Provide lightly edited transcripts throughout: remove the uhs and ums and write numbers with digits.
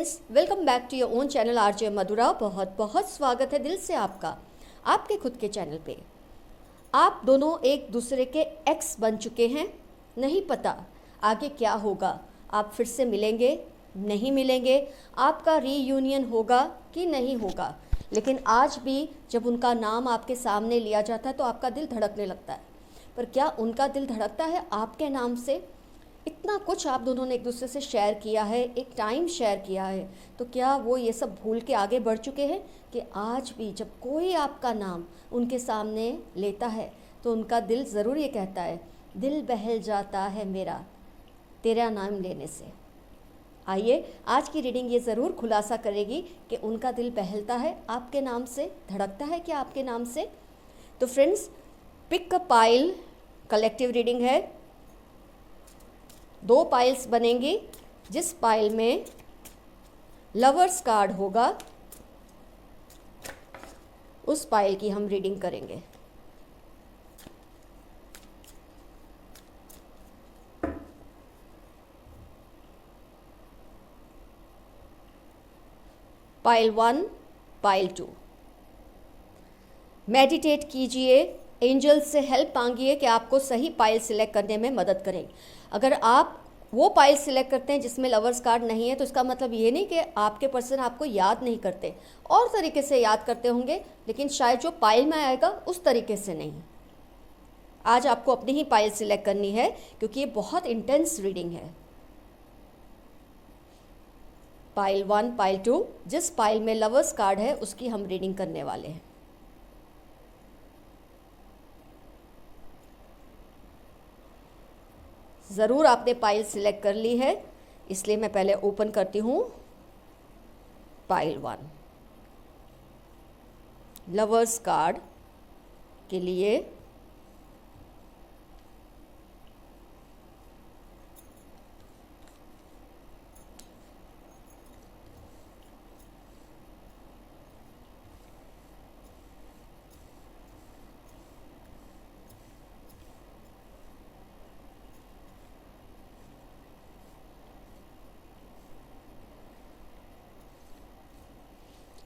Friends, welcome back to your own channel RJ Madhura. बहुत बहुत स्वागत है दिल से आपका आपके खुद के चैनल पे। आप दोनों एक दूसरे के एक्स बन चुके हैं। नहीं पता आगे क्या होगा, आप फिर से मिलेंगे नहीं मिलेंगे, आपका रीयूनियन होगा कि नहीं होगा, लेकिन आज भी जब उनका नाम आपके सामने लिया जाता है तो आपका दिल धड़कने लगता है। पर क्या उनका दिल धड़कता है आपके नाम से? इतना कुछ आप दोनों ने एक दूसरे से शेयर किया है, एक टाइम शेयर किया है, तो क्या वो ये सब भूल के आगे बढ़ चुके हैं कि आज भी जब कोई आपका नाम उनके सामने लेता है तो उनका दिल ज़रूर ये कहता है, दिल बहल जाता है मेरा तेरा नाम लेने से। आइए, आज की रीडिंग ये ज़रूर खुलासा करेगी कि उनका दिल बहलता है आपके नाम से, धड़कता है क्या आपके नाम से? तो friends, pick a pile collective reading है। 2 पाइल्स बनेंगी, जिस पाइल में लवर्स कार्ड होगा उस पाइल की हम रीडिंग करेंगे। Pile 1, pile 2। मेडिटेट कीजिए, एंजल से हेल्प मांगिए कि आपको सही पाइल सिलेक्ट करने में मदद करें। अगर आप वो पाइल सिलेक्ट करते हैं जिसमें लवर्स कार्ड नहीं है तो इसका मतलब ये नहीं कि आपके पर्सन आपको याद नहीं करते, और तरीके से याद करते होंगे, लेकिन शायद जो पाइल में आएगा उस तरीके से नहीं। आज आपको अपनी ही पाइल सिलेक्ट करनी है क्योंकि ये बहुत इंटेंस रीडिंग है। पाइल 1, पाइल 2, जिस पाइल में लवर्स कार्ड है उसकी हम रीडिंग करने वाले हैं। ज़रूर आपने पाइल सिलेक्ट कर ली है, इसलिए मैं पहले ओपन करती हूँ पाइल 1। लवर्स कार्ड के लिए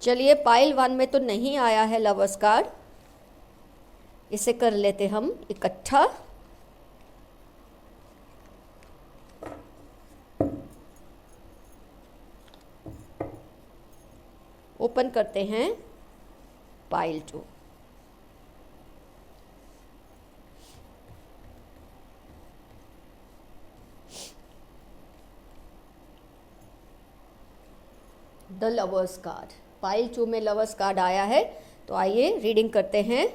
चलिए, पाइल 1 में तो नहीं आया है लवर्स कार्ड, इसे कर लेते हम इकट्ठा। ओपन करते हैं pile 2। The lovers card, pile 2 में लवर्स कार्ड आया है। तो आइए रीडिंग करते हैं।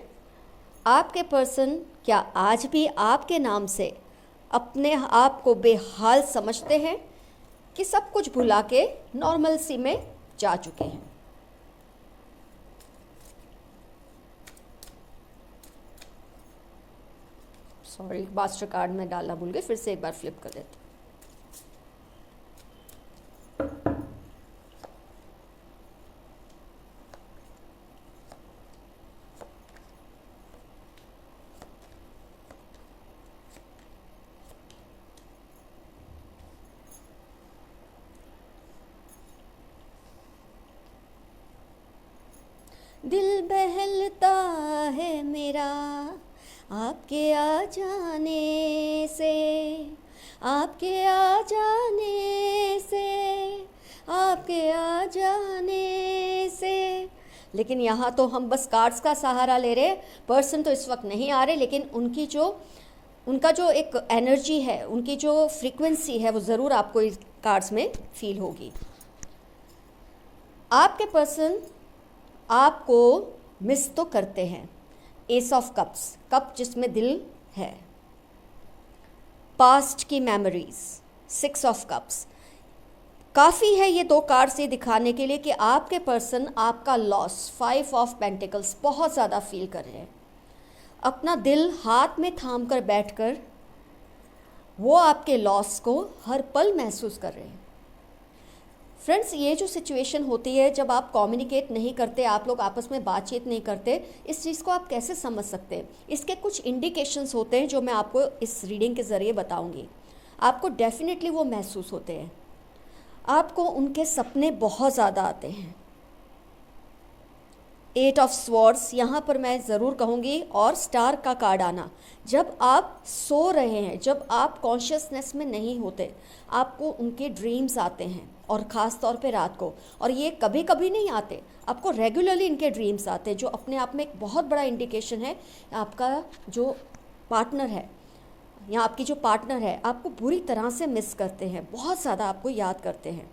आपके पर्सन क्या आज भी आपके नाम से अपने आप को बेहाल समझते हैं कि सब कुछ भुला के नॉर्मल सी में जा चुके हैं? सॉरी, मास्टर कार्ड में डालना भूल गए, फिर से एक बार फ्लिप कर देते। दिल बहलता है मेरा आपके आ जाने से, आपके आ जाने से, आपके आ जाने से। लेकिन यहाँ तो हम बस कार्ड्स का सहारा ले रहे, पर्सन तो इस वक्त नहीं आ रहे, लेकिन उनका जो एक एनर्जी है, उनकी जो फ्रीक्वेंसी है वो ज़रूर आपको इस कार्ड्स में फील होगी। आपके पर्सन आपको मिस तो करते हैं। एस ऑफ कप्स, कप जिसमें दिल है, पास्ट की मेमोरीज, 6 ऑफ कप्स। काफ़ी है ये 2 कार्ड्स ये दिखाने के लिए कि आपके पर्सन आपका लॉस, 5 ऑफ पेंटिकल्स, बहुत ज़्यादा फील कर रहे हैं। अपना दिल हाथ में थाम कर बैठकर वो आपके लॉस को हर पल महसूस कर रहे हैं। फ्रेंड्स, ये जो सिचुएशन होती है जब आप कम्युनिकेट नहीं करते, आप लोग आपस में बातचीत नहीं करते, इस चीज़ को आप कैसे समझ सकते हैं? इसके कुछ इंडिकेशंस होते हैं जो मैं आपको इस रीडिंग के ज़रिए बताऊंगी। आपको डेफिनेटली वो महसूस होते हैं। आपको उनके सपने बहुत ज़्यादा आते हैं। 8 ऑफ स्वॉर्ड्स यहाँ पर मैं ज़रूर कहूँगी, और स्टार का कार्ड आना। जब आप सो रहे हैं, जब आप कॉन्शियसनेस में नहीं होते, आपको उनके ड्रीम्स आते हैं, और ख़ास तौर पे रात को। और ये कभी कभी नहीं आते, आपको रेगुलरली इनके ड्रीम्स आते हैं, जो अपने आप में एक बहुत बड़ा इंडिकेशन है आपका जो पार्टनर है या आपकी जो पार्टनर है आपको बुरी तरह से मिस करते हैं, बहुत ज़्यादा आपको याद करते हैं।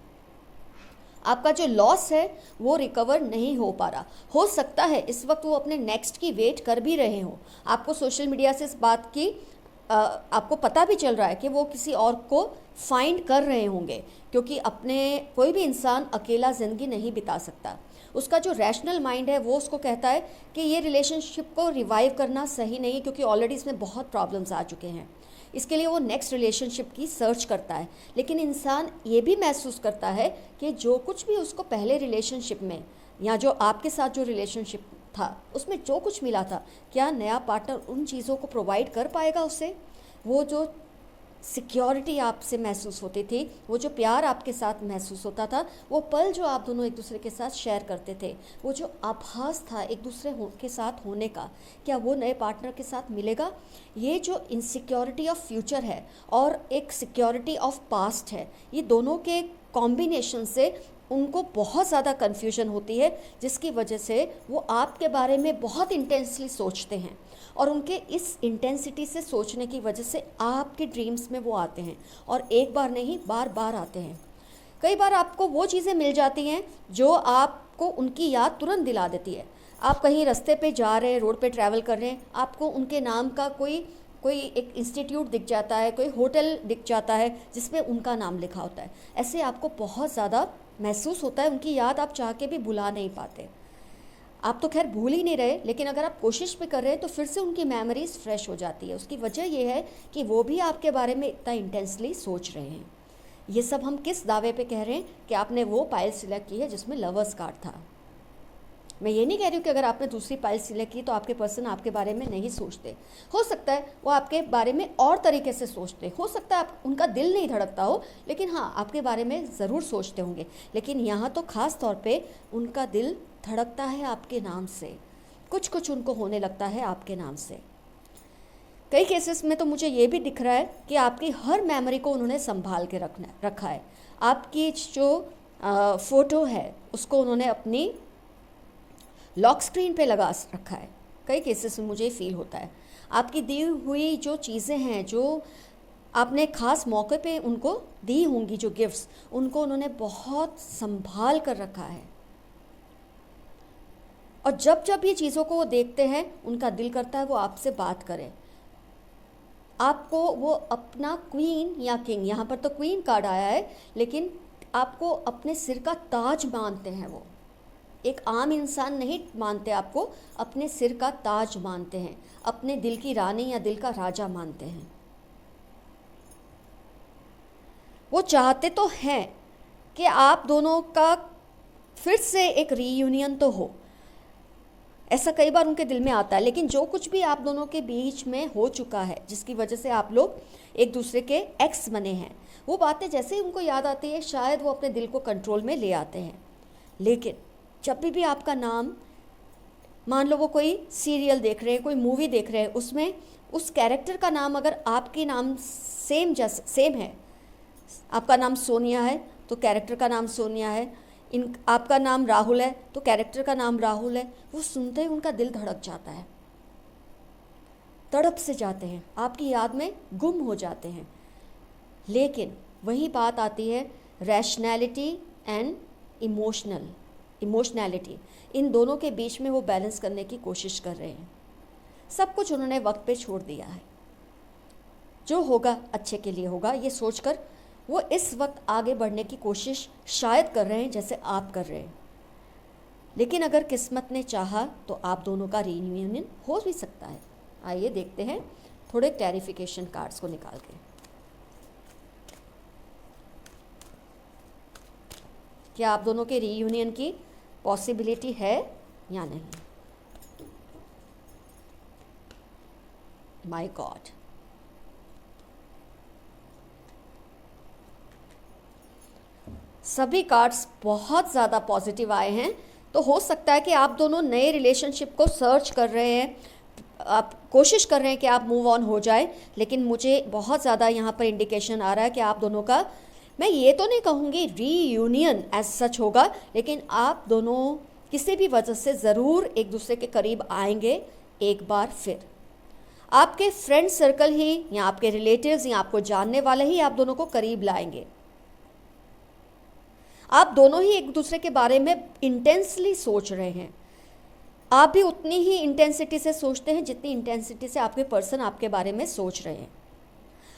आपका जो लॉस है वो रिकवर नहीं हो पा रहा। हो सकता है इस वक्त वो अपने नेक्स्ट की वेट कर भी रहे हो। आपको सोशल मीडिया से इस बात की आपको पता भी चल रहा है कि वो किसी और को फाइंड कर रहे होंगे, क्योंकि अपने कोई भी इंसान अकेला ज़िंदगी नहीं बिता सकता। उसका जो रैशनल माइंड है वो उसको कहता है कि ये रिलेशनशिप को रिवाइव करना सही नहीं है, क्योंकि ऑलरेडी इसमें बहुत प्रॉब्लम्स आ चुके हैं। इसके लिए वो नेक्स्ट रिलेशनशिप की सर्च करता है। लेकिन इंसान ये भी महसूस करता है कि जो कुछ भी उसको पहले रिलेशनशिप में या जो आपके साथ जो रिलेशनशिप था उसमें जो कुछ मिला था, क्या नया पार्टनर उन चीज़ों को प्रोवाइड कर पाएगा उसे? वो जो सिक्योरिटी आपसे महसूस होती थी, वो जो प्यार आपके साथ महसूस होता था, वो पल जो आप दोनों एक दूसरे के साथ शेयर करते थे, वो जो आभास था एक दूसरे के साथ होने का, क्या वो नए पार्टनर के साथ मिलेगा? ये जो इनसिक्योरिटी ऑफ फ्यूचर है और एक सिक्योरिटी ऑफ पास्ट है, ये दोनों के कॉम्बिनेशन से उनको बहुत ज़्यादा कन्फ्यूजन होती है, जिसकी वजह से वो आपके बारे में बहुत इंटेंसली सोचते हैं, और उनके इस इंटेंसिटी से सोचने की वजह से आपके ड्रीम्स में वो आते हैं, और एक बार नहीं बार बार आते हैं। कई बार आपको वो चीज़ें मिल जाती हैं जो आपको उनकी याद तुरंत दिला देती है। आप कहीं रास्ते पे जा रहे हैं, रोड पे ट्रैवल कर रहे हैं, आपको उनके नाम का कोई एक इंस्टीट्यूट दिख जाता है, कोई होटल दिख जाता है जिसमें उनका नाम लिखा होता है। ऐसे आपको बहुत ज़्यादा महसूस होता है, उनकी याद आप चाह के भी भुला नहीं पाते। आप तो खैर भूल ही नहीं रहे, लेकिन अगर आप कोशिश भी कर रहे हैं तो फिर से उनकी मेमोरीज फ्रेश हो जाती है। उसकी वजह यह है कि वो भी आपके बारे में इतना इंटेंसली सोच रहे हैं। ये सब हम किस दावे पे कह रहे हैं कि आपने वो पाइल सिलेक्ट की है जिसमें लवर्स कार्ड था। मैं ये नहीं कह रही हूँ कि अगर आपने दूसरी पाइल सिलेक्ट की तो आपके पर्सन आपके बारे में नहीं सोचते। हो सकता है वो आपके बारे में और तरीके से सोचते, हो सकता है आप उनका दिल नहीं धड़कता हो, लेकिन हाँ आपके बारे में ज़रूर सोचते होंगे। लेकिन यहाँ तो ख़ास तौर पे उनका दिल धड़कता है आपके नाम से, कुछ कुछ उनको होने लगता है आपके नाम से। कई केसेस में तो मुझे ये भी दिख रहा है कि आपकी हर मेमोरी को उन्होंने संभाल के रखा है। आपकी जो फ़ोटो है उसको उन्होंने अपनी लॉक स्क्रीन पे लगा रखा है। कई केसेस में मुझे फील होता है आपकी दी हुई जो चीज़ें हैं, जो आपने ख़ास मौके पे उनको दी होंगी, जो गिफ्ट्स, उनको उन्होंने बहुत संभाल कर रखा है। और जब जब ये चीज़ों को वो देखते हैं उनका दिल करता है वो आपसे बात करें। आपको वो अपना क्वीन या किंग, यहाँ पर तो क्वीन कार्ड आया है, लेकिन आपको अपने सिर का ताज मानते हैं। वो एक आम इंसान नहीं मानते, आपको अपने सिर का ताज मानते हैं, अपने दिल की रानी या दिल का राजा मानते हैं। वो चाहते तो हैं कि आप दोनों का फिर से एक रीयूनियन तो हो, ऐसा कई बार उनके दिल में आता है। लेकिन जो कुछ भी आप दोनों के बीच में हो चुका है, जिसकी वजह से आप लोग एक दूसरे के एक्स बने हैं, वो बातें जैसे ही उनको याद आती है शायद वो अपने दिल को कंट्रोल में ले आते हैं। लेकिन जब भी आपका नाम, मान लो वो कोई सीरियल देख रहे हैं, कोई मूवी देख रहे हैं, उसमें उस कैरेक्टर का नाम अगर आपके नाम सेम है, आपका नाम सोनिया है तो कैरेक्टर का नाम सोनिया है, आपका नाम राहुल है तो कैरेक्टर का नाम राहुल है, वो सुनते ही उनका दिल धड़क जाता है, तड़प से जाते हैं, आपकी याद में गुम हो जाते हैं। लेकिन वही बात आती है रैशनैलिटी एंड इमोशनैलिटी, इन दोनों के बीच में वो बैलेंस करने की कोशिश कर रहे हैं। सब कुछ उन्होंने वक्त पे छोड़ दिया है, जो होगा अच्छे के लिए होगा, ये सोचकर वो इस वक्त आगे बढ़ने की कोशिश शायद कर रहे हैं जैसे आप कर रहे हैं। लेकिन अगर किस्मत ने चाहा तो आप दोनों का रीयूनियन हो भी सकता है। आइए देखते हैं थोड़े क्लैरिफिकेशन कार्ड्स को निकाल के, क्या आप दोनों के रीयूनियन की पॉसिबिलिटी है या नहीं। माय गॉड, सभी कार्ड्स बहुत ज़्यादा पॉजिटिव आए हैं। तो हो सकता है कि आप दोनों नए रिलेशनशिप को सर्च कर रहे हैं, आप कोशिश कर रहे हैं कि आप मूव ऑन हो जाए, लेकिन मुझे बहुत ज़्यादा यहाँ पर इंडिकेशन आ रहा है कि आप दोनों का, मैं ये तो नहीं कहूँगी रीयूनियन एज सच होगा, लेकिन आप दोनों किसी भी वजह से ज़रूर एक दूसरे के करीब आएंगे एक बार फिर। आपके फ्रेंड सर्कल ही या आपके रिलेटिव्स या आपको जानने वाले ही आप दोनों को करीब लाएंगे। आप दोनों ही एक दूसरे के बारे में इंटेंसली सोच रहे हैं। आप भी उतनी ही इंटेंसिटी से सोचते हैं जितनी इंटेंसिटी से आपके पर्सन आपके बारे में सोच रहे हैं।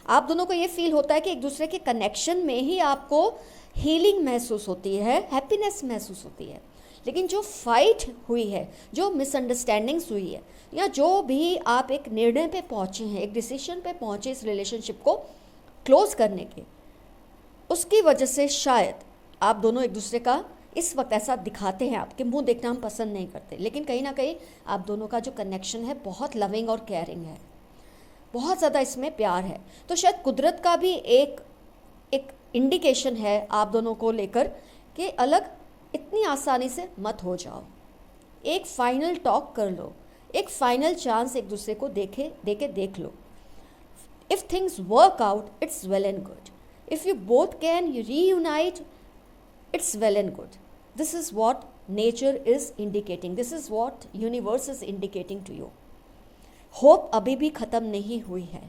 आप दोनों को ये फील होता है कि एक दूसरे के कनेक्शन में ही आपको हीलिंग महसूस होती है, हैप्पीनेस महसूस होती है। लेकिन जो फाइट हुई है, जो मिसअंडरस्टैंडिंग्स हुई है, या जो भी आप एक निर्णय पे पहुँचे हैं, एक डिसीजन पे पहुँचे इस रिलेशनशिप को क्लोज करने के, उसकी वजह से शायद आप दोनों एक दूसरे का इस वक्त ऐसा दिखाते हैं। आपके मुंह देखना हम पसंद नहीं करते, लेकिन कहीं ना कहीं आप दोनों का जो कनेक्शन है बहुत लविंग और केयरिंग है, बहुत ज़्यादा इसमें प्यार है। तो शायद कुदरत का भी एक इंडिकेशन है आप दोनों को लेकर कि अलग इतनी आसानी से मत हो जाओ, एक फाइनल टॉक कर लो, एक फाइनल चांस एक दूसरे को देख लो। If things work out it's well and good, if you both can you reunite it's well and good. This is what nature is indicating. This is what universe is indicating to you. Hope अभी भी ख़त्म नहीं हुई है।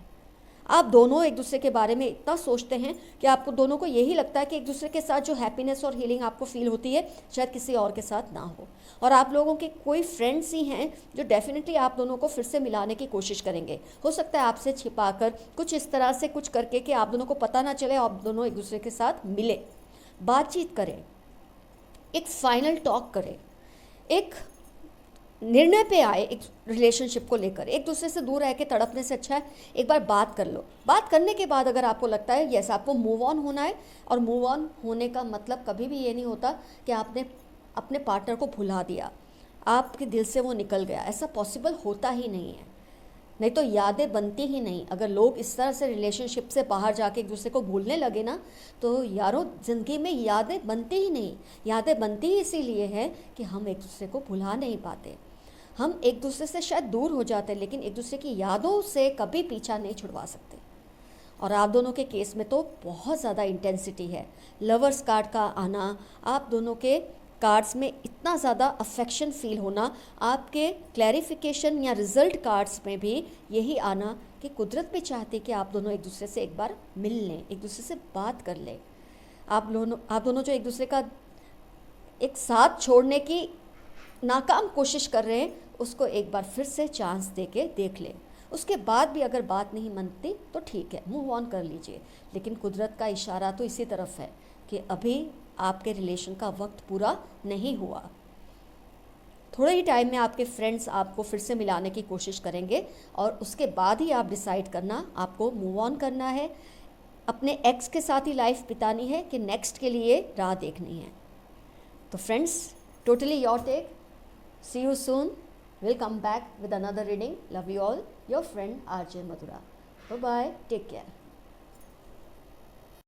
आप दोनों एक दूसरे के बारे में इतना सोचते हैं कि आपको दोनों को यही लगता है कि एक दूसरे के साथ जो हैप्पीनेस और हीलिंग आपको फील होती है शायद किसी और के साथ ना हो। और आप लोगों के कोई फ्रेंड्स ही हैं जो डेफिनेटली आप दोनों को फिर से मिलाने की कोशिश करेंगे। हो सकता है आपसे छिपाकर कुछ इस तरह से कुछ करके कि आप दोनों को पता ना चले, आप दोनों एक दूसरे के साथ मिले, बातचीत करें, एक फाइनल टॉक करें, एक निर्णय पे आए एक रिलेशनशिप को लेकर। एक दूसरे से दूर रह के तड़पने से अच्छा है एक बार बात कर लो। बात करने के बाद अगर आपको लगता है यस आपको मूव ऑन होना है, और मूव ऑन होने का मतलब कभी भी ये नहीं होता कि आपने अपने पार्टनर को भुला दिया, आपके दिल से वो निकल गया, ऐसा पॉसिबल होता ही नहीं है। नहीं तो यादें बनती ही नहीं। अगर लोग इस तरह से रिलेशनशिप से बाहर जाके एक दूसरे को भूलने लगे ना, तो यारों ज़िंदगी में यादें बनती ही नहीं। यादें बनती ही इसीलिए है कि हम एक दूसरे को भुला नहीं पाते। हम एक दूसरे से शायद दूर हो जाते हैं, लेकिन एक दूसरे की यादों से कभी पीछा नहीं छुड़वा सकते। और आप दोनों के केस में तो बहुत ज़्यादा इंटेंसिटी है। लवर्स कार्ड का आना, आप दोनों के कार्ड्स में इतना ज़्यादा अफेक्शन फील होना, आपके क्लैरिफिकेशन या रिज़ल्ट कार्ड्स में भी यही आना कि कुदरत भी चाहती कि आप दोनों एक दूसरे से एक बार मिल लें, एक दूसरे से बात कर लें। आप दोनों जो एक दूसरे का एक साथ छोड़ने की नाकाम कोशिश कर रहे हैं, उसको एक बार फिर से चांस दे के देख लें। उसके बाद भी अगर बात नहीं मनती तो ठीक है, मूव ऑन कर लीजिए। लेकिन कुदरत का इशारा तो इसी तरफ है कि अभी आपके रिलेशन का वक्त पूरा नहीं हुआ। थोड़े ही टाइम में आपके फ्रेंड्स आपको फिर से मिलाने की कोशिश करेंगे, और उसके बाद ही आप डिसाइड करना आपको मूव ऑन करना है, अपने एक्स के साथ ही लाइफ बितानी है कि नेक्स्ट के लिए राह देखनी है। तो friends, totally your take. See you soon. Will come back with another reading. Love you all. Your friend RJ Madhura. Bye bye. Take care.